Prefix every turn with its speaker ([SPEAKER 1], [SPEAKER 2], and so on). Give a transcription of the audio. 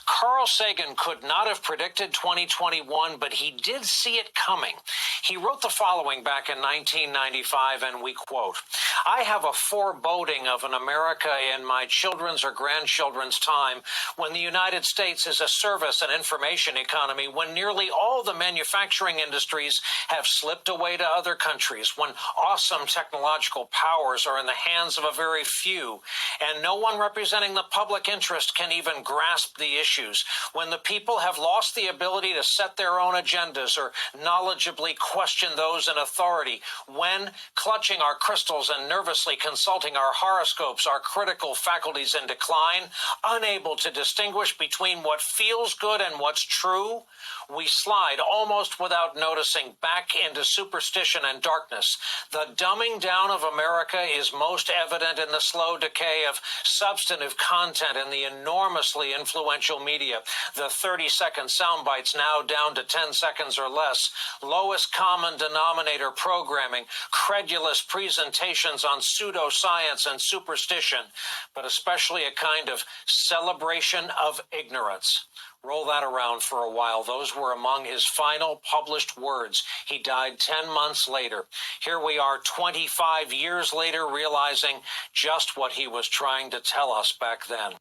[SPEAKER 1] Carl Sagan could not have predicted 2021, but he did see it coming. He wrote the following back in 1995, and we quote, "I have a foreboding of an America in my children's or grandchildren's time when the United States is a service and information economy, when nearly all the manufacturing industries have slipped away to other countries, when awesome technological powers are in the hands of a very few, and no one representing the public interest can even grasp the issues, when the people have lost the ability to set their own agendas or knowledgeably question those in authority, when, clutching our crystals and nervously consulting our horoscopes, our critical faculties in decline, unable to distinguish between what feels good and what's true, we slide almost without noticing back into superstition and darkness. The dumbing down of America is most evident in the slow decay of substantive content in the enormously influential media, the 30-second sound bites now down to 10 seconds or less, lowest common denominator programming, credulous presentations on pseudoscience and superstition, but especially a kind of celebration of ignorance." Roll that around for a while. Those were among his final published words. He died 10 months later. Here we are 25 years later, realizing just what he was trying to tell us back then.